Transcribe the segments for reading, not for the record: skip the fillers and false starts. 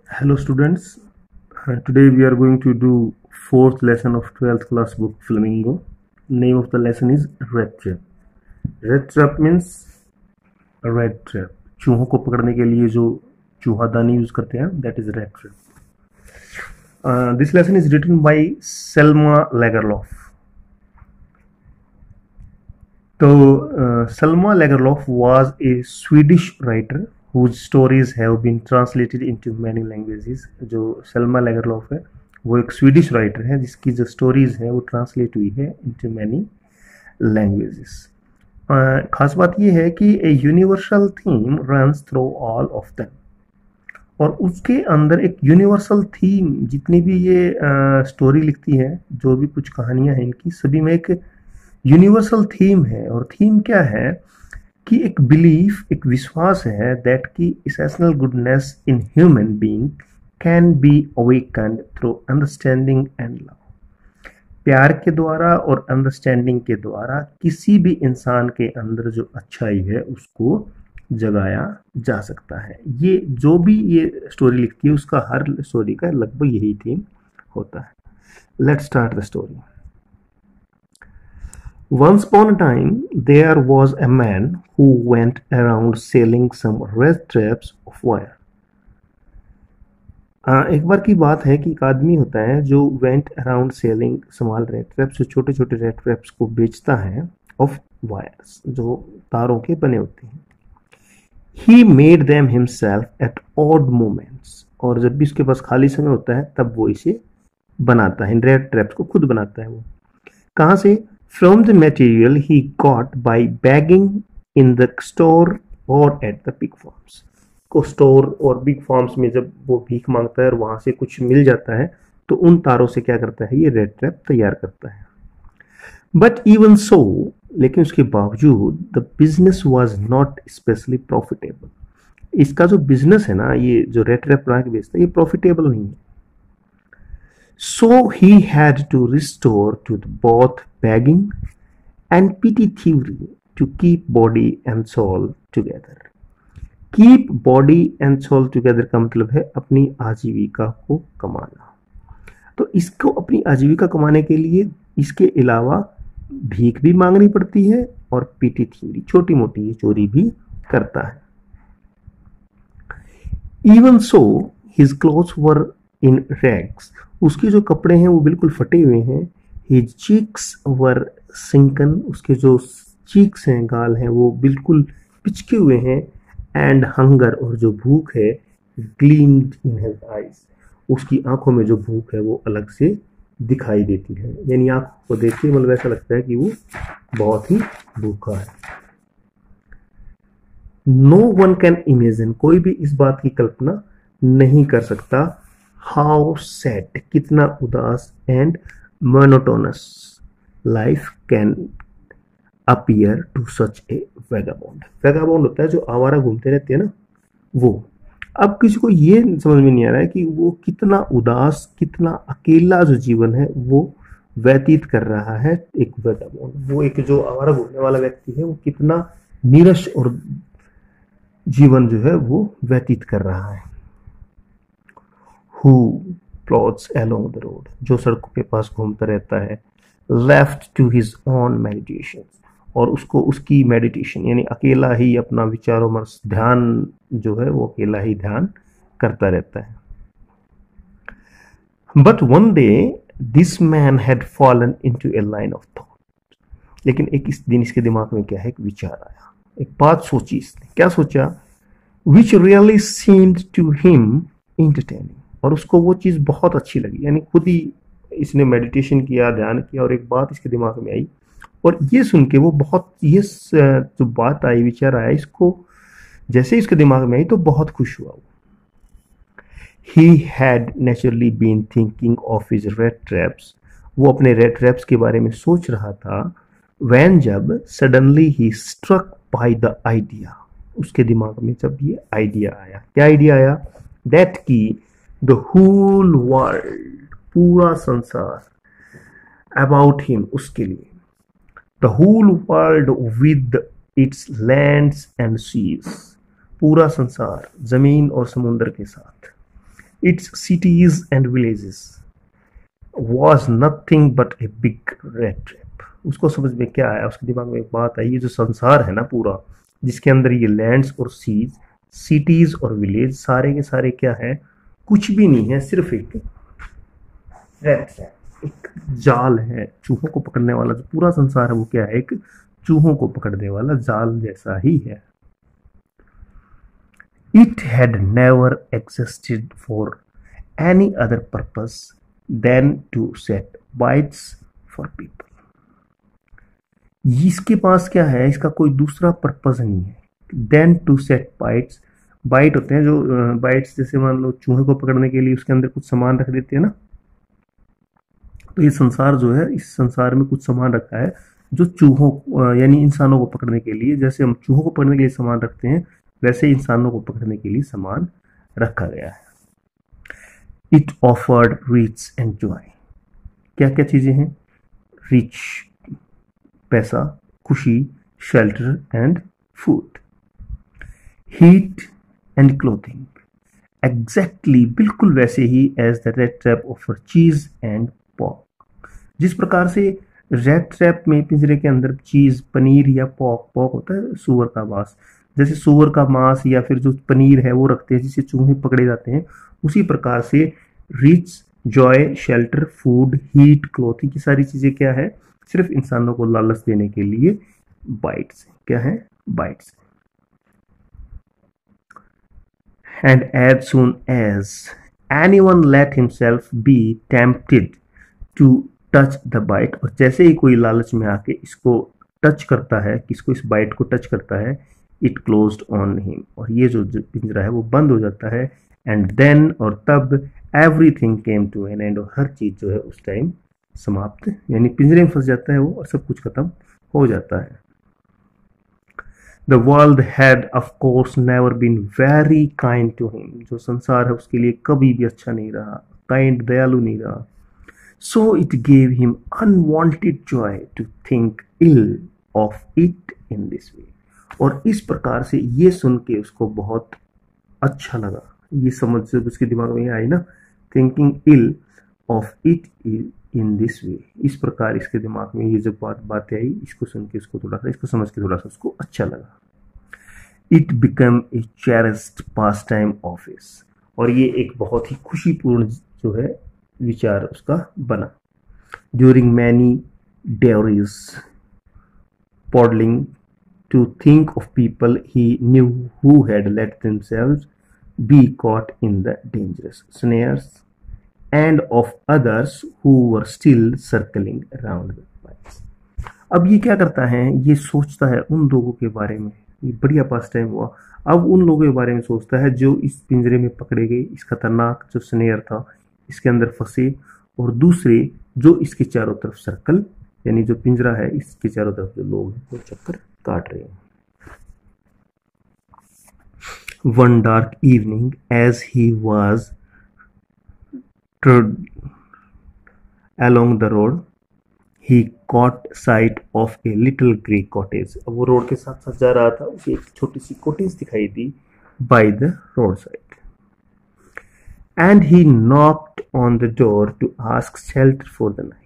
Hello students, today we are going to do fourth lesson of 12th class book Flamingo. Name of the lesson is Red Trap. Red Trap means red trap. चूहों को पकड़ने के लिए जो चूहादानी use करते हैं that is red trap. This lesson is written by Selma Lagerlof. So Selma Lagerlof was a Swedish writer whose stories have been translated into many languages. जो सलमा लेगरलॉफ है वो एक स्वीडिश राइटर है जिसकी जो स्टोरीज है वो ट्रांसलेट हुई है into many languages. खास बात ये है कि a universal theme runs through all of them. और उसके अंदर एक यूनिवर्सल थीम जितनी भी ये स्टोरी लिखती है, जो भी कुछ कहानियां हैं इनकी सभी में एक यूनिवर्सल थीम है. और थीम क्या है कि एक बिलीफ, एक विश्वास है दैट की essential goodness in human being can be awakened through understanding and love. प्यार के द्वारा और अंडरस्टैंडिंग के द्वारा किसी भी इंसान के अंदर जो अच्छाई है उसको जगाया जा सकता है. ये जो भी ये स्टोरी लिखती है उसका हर स्टोरी का लगभग यही थीम होता है. Let's start the story. Once upon a time, there was a man who went around selling some red traps of wire. एक बार की बात है कि एक आदमी होता है जो went around selling small red traps, जो छोटे छोटे red traps को बेचता है of wires, जो तारों के बने होते हैं. He made them himself at odd moments. और जब भी उसके पास खाली समय होता है तब वो इसे बनाता है. red traps को खुद बनाता है वो. कहाँ से? From the material he got by begging in the store or at the pig farms. को स्टोर और बिग फार्म्स में जब वो भीख मांगता है और वहां से कुछ मिल जाता है तो उन तारों से क्या करता है, ये रेड ट्रैप तैयार करता है. बट इवन सो, लेकिन उसके बावजूद the business was not specially profitable. इसका जो बिजनेस है ना, ये जो रेड ट्रैप बना के बेचता है, ये प्रॉफिटेबल नहीं है. So he had to restore to both begging and petty thievery to keep body and soul together. Keep body and soul together का मतलब है अपनी आजीविका को कमाना. तो इसको अपनी आजीविका कमाने के लिए इसके अलावा भीख भी मांगनी पड़ती है और पीटी थीवरी, छोटी मोटी चोरी भी करता है. Even so, his clothes were in rags. उसके जो कपड़े हैं वो बिल्कुल फटे हुए हैं. His cheeks were sunken. उसके जो cheeks हैं, गाल हैं, वो बिल्कुल पिचके हुए हैं. And hunger, और जो भूख है, gleamed in his eyes. उसकी आंखों में जो भूख है वो अलग से दिखाई देती है. यानी आंख को देख के मतलब ऐसा लगता है कि वो बहुत ही भूखा है. No one can imagine, कोई भी इस बात की कल्पना नहीं कर सकता. How sad, कितना उदास and monotonous life can appear to such a vagabond. Vagabond होता है जो आवारा घूमते रहते हैं ना, वो. अब किसी को ये समझ में नहीं आ रहा है कि वो कितना उदास, कितना अकेला जो जीवन है वो व्यतीत कर रहा है एक vagabond. वो एक जो आवारा घूमने वाला व्यक्ति है वो कितना नीरस और जीवन जो है वो व्यतीत कर रहा है. Who plods along the road, जो सड़कों के पास घूमता रहता है. Left to his own meditation, और उसको उसकी मेडिटेशन यानी अकेला ही अपना विचारों में ध्यान जो है वो अकेला ही ध्यान करता रहता है. But one day this man had fallen into a line of thought. लेकिन एक इस दिन इसके दिमाग में क्या है, एक विचार आया, एक बात सोची इसने. क्या सोचा? Which really seemed to him entertaining. और उसको वो चीज़ बहुत अच्छी लगी. यानी खुद ही इसने मेडिटेशन किया, ध्यान किया और एक बात इसके दिमाग में आई और ये सुन के वो बहुत, ये जो बात आई, विचार आया, इसको जैसे इसके दिमाग में आई तो बहुत खुश हुआ. He had naturally been thinking of his red traps. वो अपने रेड ट्रैप्स के बारे में सोच रहा था. When, जब suddenly he struck by the idea. उसके दिमाग में जब ये आइडिया आया. क्या आइडिया आया? That की the whole world, पूरा संसार, about him, उसके लिए, the whole world with its lands and seas, पूरा संसार जमीन और समुद्र के साथ, Its cities and villages was nothing but a big rat trap. उसको समझ में क्या आया, उसके दिमाग में एक बात आई, ये जो संसार है ना पूरा, जिसके अंदर ये लैंड्स और सीज, सिटीज और विलेज, सारे के सारे क्या है, कुछ भी नहीं है, सिर्फ एक रैट ट्रैप, एक जाल है, चूहों को पकड़ने वाला। जो पूरा संसार है वो क्या है, एक चूहों को पकड़ने वाला जाल जैसा ही है। It had never existed for any other purpose than to set bites for people. इसके पास क्या है, इसका कोई दूसरा पर्पस नहीं है than to set bytes. Byte होते हैं जो बाइट्स, जैसे मान लो चूहे को पकड़ने के लिए उसके अंदर कुछ सामान रख देते हैं ना, तो ये संसार जो है, इस संसार में कुछ सामान रखा है जो चूहों यानी इंसानों को पकड़ने के लिए, जैसे हम चूहों को पकड़ने के लिए सामान रखते हैं, वैसे इंसानों को पकड़ने के लिए सामान रखा गया है। It offered rich and joy. क्या क्या चीजें हैं, रिच पैसा, खुशी, shelter and food, heat and clothing, exactly बिल्कुल वैसे ही as the red trap offer cheese and pork. जिस प्रकार से रेड ट्रैप में पिंजरे के अंदर चीज, पनीर या पॉर्क होता है सुअर का मांस, जैसे सुअर का मांस या फिर जो पनीर है वो रखते हैं जिससे चूहे पकड़े जाते हैं, उसी प्रकार से rich, Joy, shelter, food, heat, clothing की सारी चीजें क्या है, सिर्फ इंसानों को लालच देने के लिए बाइट्स। क्या है, bites. And as soon as anyone let himself be tempted to touch the bite, और जैसे ही कोई लालच में आके इसको टच करता है, किसको, इस बाइट को टच करता है, इट क्लोज्ड ऑन हिम, और ये जो पिंजरा है वो बंद हो जाता है। एंड देन, और तब, everything came to an end, और हर चीज जो है उस टाइम समाप्त, यानी पिंजरे में फंस जाता है वो और सब कुछ खत्म हो जाता है। The world had of course never been very kind to him, जो संसार है उसके लिए कभी भी अच्छा नहीं रहा, काइंड, दयालु नहीं रहा। So it gave him unwanted joy to think ill of it in this way, और इस प्रकार से ये सुन के उसको बहुत अच्छा लगा, ये समझ जब उसके दिमाग में आई ना, thinking ill of it in this way, इस प्रकार इसके दिमाग में ये जब बातें आई, इसको सुन के उसको थोड़ा सा, इसको समझ के थोड़ा सा उसको अच्छा लगा। It become a cherished pass time of his, और ये एक बहुत ही खुशीपूर्ण जो है विचार उसका बना। During many dairies paddling to think of people he knew who had let themselves be caught in the dangerous snares, and of others who were still circling around the pipes. अब ये क्या करता है, ये सोचता है उन लोगों के बारे में, ये बढ़िया पास टाइम हुआ, अब उन लोगों के बारे में सोचता है जो इस पिंजरे में पकड़े गए, इस खतरनाक जो स्नेयर था इसके अंदर फंसे, और दूसरे जो इसके चारों तरफ सर्कल, यानी जो पिंजरा है इसके चारों तरफ जो लोग हैं वो चक्कर काट रहे हैं। One dark evening, as he was trod along the road, he caught sight of a little grey cottage. अब वो रोड के साथ साथ जा रहा था, उसे एक छोटी सी कॉटेज दिखाई दी by the roadside, and he knocked on the door to ask shelter for the night.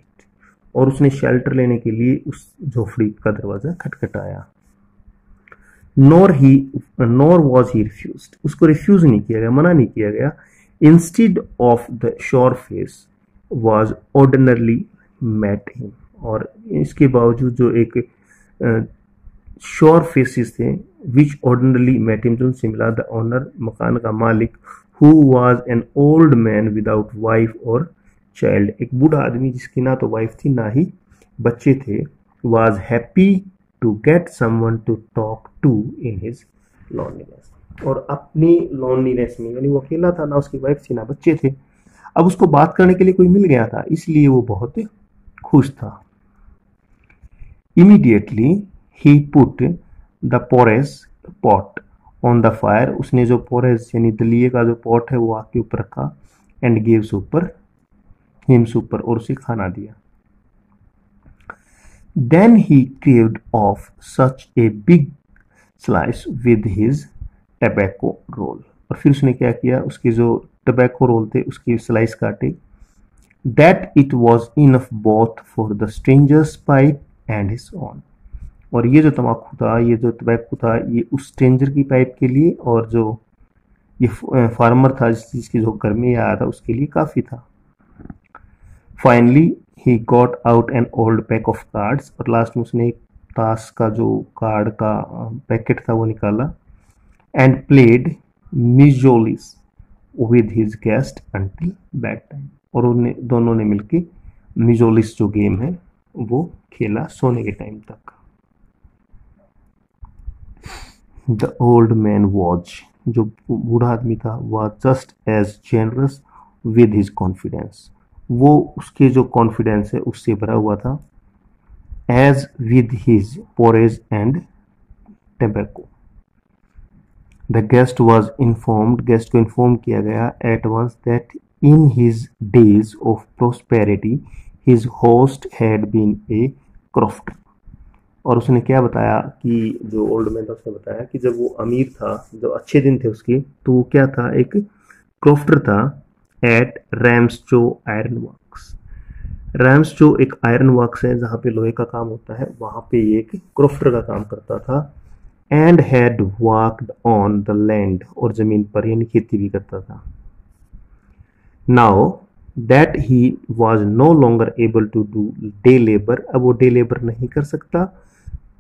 और उसने शेल्टर लेने के लिए उस झोपड़ी का दरवाजा खटखटाया। nor was he refused, उसको रिफ्यूज नहीं किया गया, मना नहीं किया गया। instead of the shore face was ordinarily met him, और इसके बावजूद जो एक शोर फेसिस थे, which ordinarily met him, जो उनसे मिला, the owner, मकान का मालिक, who was an old man without wife or child, एक बूढ़ा आदमी जिसकी ना तो वाइफ थी ना ही बच्चे थे, was happy to get someone to talk to in his loneliness, और अपनी loneliness में, यानी वो अकेला था, ना उसकी वाइफ थी ना बच्चे थे, अब उसको बात करने के लिए कोई मिल गया था, इसलिए वो बहुत खुश था। Immediately he put the porridge pot on the fire, उसने जो porridge यानी दलिये का जो पॉट है वो आग के ऊपर रखा, and gave him supper, और उसे खाना दिया। Then he craved off such a big slice with his tobacco roll, और फिर उसने क्या किया, उसके जो टबैको रोल थे उसकी स्लाइस काटे। That it was enough both for the strangers pipe and his on, और ये जो तम्बाकू था, ये जो टबैको था, ये उस स्ट्रेंजर की पाइप के लिए और जो ये फार्मर था जिसकी जो घर में आया था उसके लिए काफ़ी था। Finally he got out an old pack of cards, और लास्ट में उसने एक ताश का जो कार्ड का पैकेट था वो निकाला। एंड प्लेड मिजोलिस with his guest until bed time, और उन्हें दोनों ने मिलके मिजोलिस जो गेम है वो खेला सोने के टाइम तक। द ओल्ड मैन वॉज, जो बूढ़ा आदमी था, was just as generous with his confidence, वो उसके जो कॉन्फिडेंस है उससे भरा हुआ था, as with his porridge and tobacco. The guest was informed, guest को इन्फॉर्म किया गया at once that in his days of prosperity his host had been a crofter, और उसने क्या बताया कि जो ओल्ड मैन था उसने बताया कि जब वो अमीर था, जो अच्छे दिन थे उसके, तो वो क्या था, एक क्रॉफ्टर था एट रैम्सचो आयरन वर्क्स। रैम्सचो एक आयरन वर्क्स है जहाँ पे लोहे का काम होता है, वहाँ पे ये एक क्रॉफ्टर का काम करता था। And had worked on the land, और जमीन पर यानी खेती भी करता था। Now that he was no longer able to do day labour, अब वो डे लेबर नहीं कर सकता,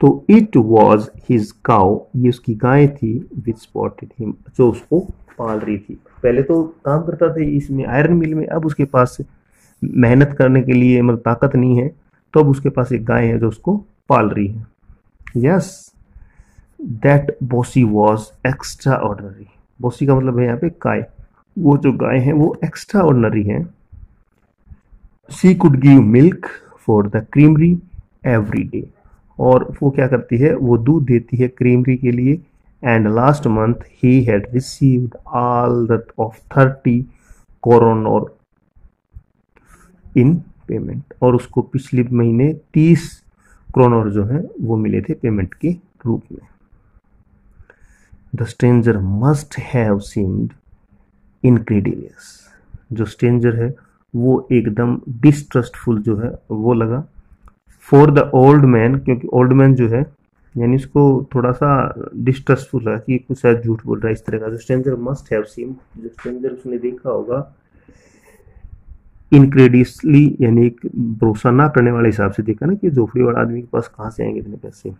तो इट वॉज हिज काउ, ये उसकी गाय थी, विच स्पॉटेड हिम, जो उसको पाल रही थी। पहले तो काम करता था इसमें आयरन मिल में, अब उसके पास मेहनत करने के लिए मतलब ताकत नहीं है, तो अब उसके पास एक गाय है जो उसको पाल रही है। Yes, that bossy was extra ordinary, bossy का मतलब है यहाँ पे गाय, वो जो गाय है वो एक्स्ट्रा ऑर्डनरी है। She could give milk for the creamery every day, और वो क्या करती है, वो दूध देती है क्रीमरी के लिए। And last month he had received all that of 30 coroner in payment, और उसको पिछले महीने 30 क्रोनर जो है वो मिले थे पेमेंट के रूप में। The stranger must have seemed incredulous, जो स्ट्रेंजर है वो एकदम डिस्ट्रस्टफुल जो है वो लगा। फॉर द ओल्ड मैन, क्योंकि ओल्ड मैन जो है यानी उसको थोड़ा सा डिस्ट्रस्टफुल लगा कि कुछ शायद झूठ बोल रहा है इस तरह का। जो स्ट्रेंजर मस्ट हैव सीन, जो स्ट्रेंजर उसने देखा होगा इनक्रेडियसली, यानी एक भरोसा ना करने वाले हिसाब से देखा ना कि जोफरी वाला आदमी के पास कहाँ से आएंगे इतने पैसे।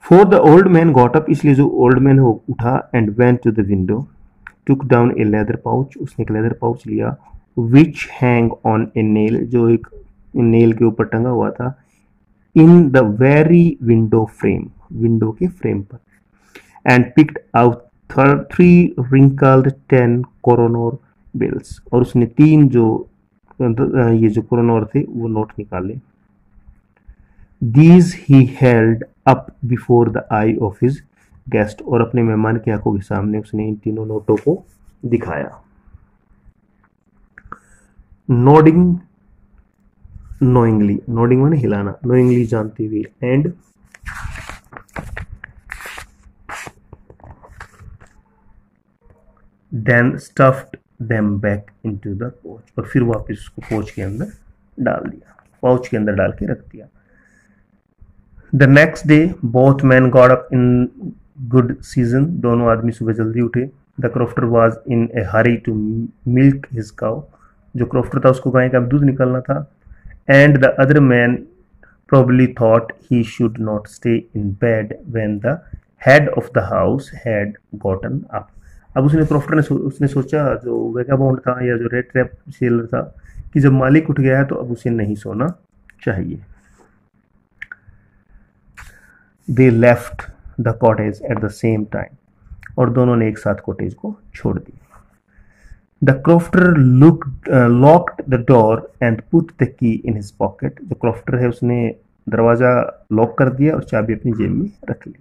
For the old man got up, इसलिए जो ओल्ड मैन वो उठा and went to the window, took down a leather pouch, उसने एक लेदर पाउच लिया, which hang on a nail, जो एक नेल के ऊपर टंगा हुआ था, in the very window frame, window के फ्रेम पर, and picked out 3 wrinkled 10 kroner bills, और उसने 3 जो ये जो कोरोनर थे वो नोट निकाले। These he held up before the I of his guest, और अपने मेहमान की आंखों के सामने उसने इन तीनों नोटों को दिखाया। नोडिंग नोइंगली, नोडिंग माने हिलाना, नोइंगली जानते हुए, and then stuffed them back into the pouch, और फिर वापस उसको पोच के अंदर डाल दिया, पाउच के अंदर डाल के रख दिया। The next day both man got up in good season, दोनों आदमी सुबह जल्दी उठे। The crofter was in a hurry to milk his cow, जो क्रॉफ्टर था उसको गाय का दूध निकालना था। And the other man probably thought he should not stay in bed when the head of the house had gotten up. अब उसने crofter ने उसने सोचा, जो वेगाबॉन्ड था या जो रेड ट्रैप सेलर था, कि जब मालिक उठ गया है तो अब उसे नहीं सोना चाहिए। They left the cottage at the same time, और दोनों ने एक साथ कॉटेज को छोड़ दिया। The crofter locked the door and put the key in his pocket. जो क्रॉफ्टर है उसने दरवाजा लॉक कर दिया और चाबी अपनी जेब में रख ली।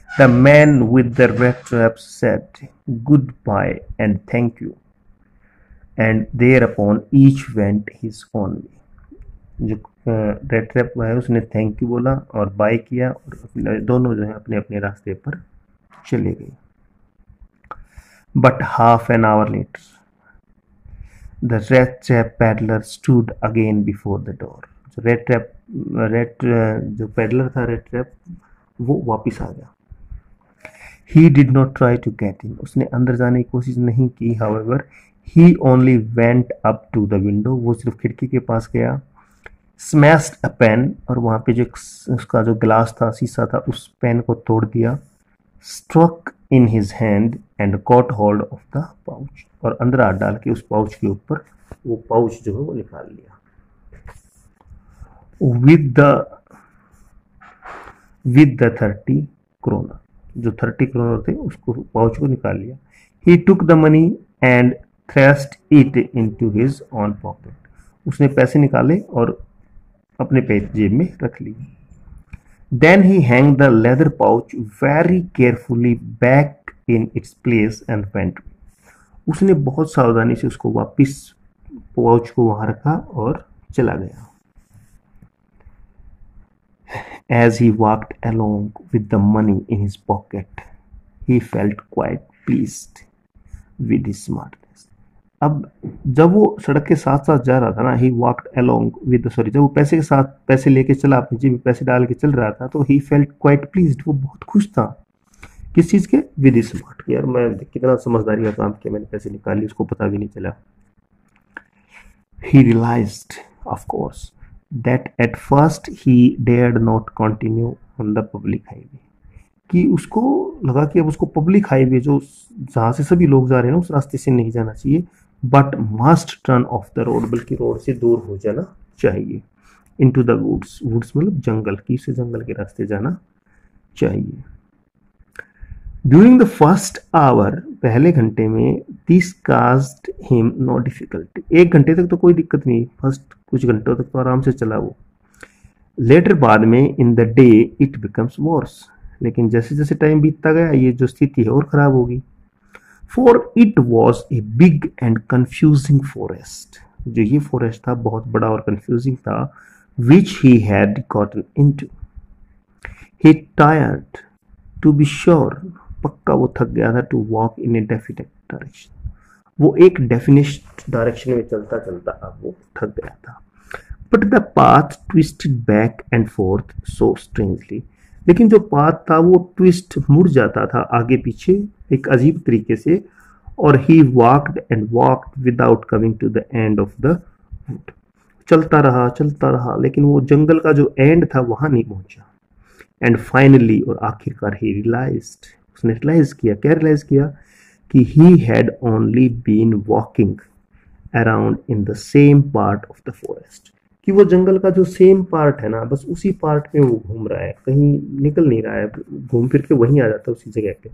The man with the red traps said goodbye and thank you, and thereupon each went his own way. जो रेड ट्रैप है उसने थैंक यू बोला और बाय किया, और दोनों जो है अपने अपने रास्ते पर चले गए। But half an hour later, the red trap peddler stood again before the door. जो जो peddler था red trap, वो वापिस आ गया. He did not try to get in. उसने अंदर जाने की कोशिश नहीं की. However, he only went up to the window. वो सिर्फ खिड़की के पास गया. Smashed a pen, और वहां पे जो उसका जो ग्लास था, शीशा था, उस पेन को तोड़ दिया. Struck in his hand and caught hold of the pouch. और अंदर हाथ डाल के उस पाउच के ऊपर वो पाउच जो है वो निकाल लिया. With the 30 kroner, जो 30 kroner थे उसको पाउच को निकाल लिया. He took the money and thrust it into his own pocket. उसने पैसे निकाले और अपने जेब में रख लिए. Then he hung the leather pouch very carefully back in its place and went. उसने बहुत सावधानी से उसको वापस पाउच को वहां रखा और चला गया. As he walked along with the money in his pocket, he felt quite pleased with his smartness. अब जब वो सड़क के साथ साथ जा रहा था ना, he walked along with the जब वो पैसे के साथ पैसे लेके चला, अपनी जेब में पैसे डाल के चल रहा था, तो he felt quite pleased, वो बहुत खुश था. किस चीज के? with his smart. यार मैं कितना समझदारी का काम किया, मैंने पैसे निकाल, उसको पता भी नहीं चला. He realized, of course, that at first he dared not continue on the public highway. कि उसको लगा कि अब उसको पब्लिक हाईवे जो जहाँ से सभी लोग जा रहे हैं ना, उस रास्ते से नहीं जाना चाहिए. But must turn off the road, बल्कि रोड से दूर हो जाना चाहिए. इनटू द वुड्स, वुड्स मतलब जंगल, की से जंगल के रास्ते जाना चाहिए. ड्यूरिंग द फर्स्ट आवर, पहले घंटे में, this caused him no difficulty. एक घंटे तक तो कोई दिक्कत नहीं, फर्स्ट कुछ घंटों तक तो आराम से चला वो. लेटर बाद में, in the day it becomes worse. लेकिन जैसे जैसे टाइम बीतता गया ये जो स्थिति है और खराब होगी. For it was a big and confusing forest. जो ये फॉरेस्ट था बहुत बड़ा और कंफ्यूजिंग था. Which he had gotten into. He tired, to be sure, पक्का वो थक गया था. To walk in a definite direction, वो एक डेफिनेट डायरेक्शन में चलता चलता अब वो थक गया था. But the path twisted back and fourth so strangely. लेकिन जो पाथ था वो ट्विस्ट, मुड़ जाता था आगे पीछे एक अजीब तरीके से. और he walked and walked without coming to the end of the wood. चलता रहा, लेकिन वो जंगल का जो एंड था वहां नहीं पहुंचा. एंड फाइनली, और आखिरकार, ही रियलाइज्ड, उसने रियलाइज किया. क्या रियलाइज किया? कि he had only been walking around in the same part of the forest. कि वो जंगल का जो सेम पार्ट है ना, बस उसी पार्ट में वो घूम रहा है, कहीं निकल नहीं रहा है, घूम फिर के वहीं आ जाता है उसी जगह पे.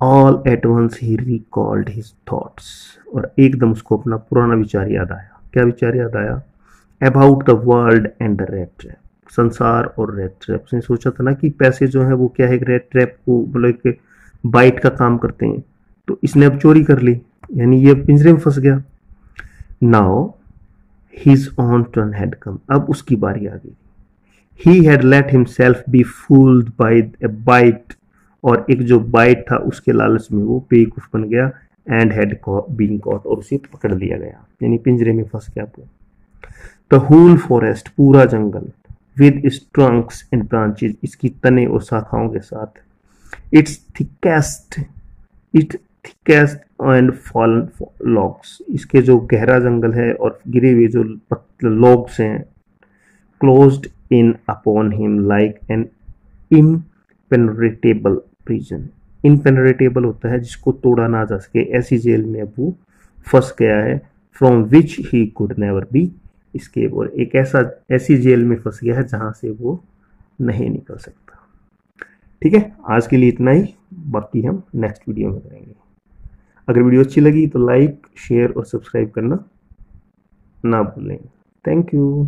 All at once he recalled his thoughts. और एकदम उसको अपना पुराना विचार याद आया. क्या विचार याद आया? About the world and the rat trap. संसार और रेड ट्रैप. उसने सोचा था ना कि पैसे जो है वो क्या है, रेड ट्रैप को मतलब एक बाइट का काम करते हैं, तो इसने अब चोरी कर ली, यानी ये पिंजरे में फंस गया. Now his on turn had come. अब उसकी बारी आ गई. He had late himself B fooled bye A bite. और एक जो बाइट था उसके लालच में वो बेवकूफ बन गया. एंड हैड बीन कॉट, और उसे पकड़ लिया गया, यानी पिंजरे में फंस गया वो. द होल फॉरेस्ट, पूरा जंगल, with its trunks and branches, इसकी तने और शाखाओं के साथ. Its thickest and fallen logs, इसके जो गहरा जंगल है और गिरे हुए जो लॉग्स हैं. Closed in upon him like an impenetrable prison. Impenetrable होता है जिसको तोड़ा ना जा सके, ऐसी जेल में अब वो फंस गया है. From which he could never be escape, और एक ऐसी जेल में फंस गया है जहां से वो नहीं निकल सकता. ठीक है, आज के लिए इतना ही, बाकी हम नेक्स्ट वीडियो में करेंगे. अगर वीडियो अच्छी लगी तो लाइक, शेयर और सब्सक्राइब करना ना भूलें. Thank you.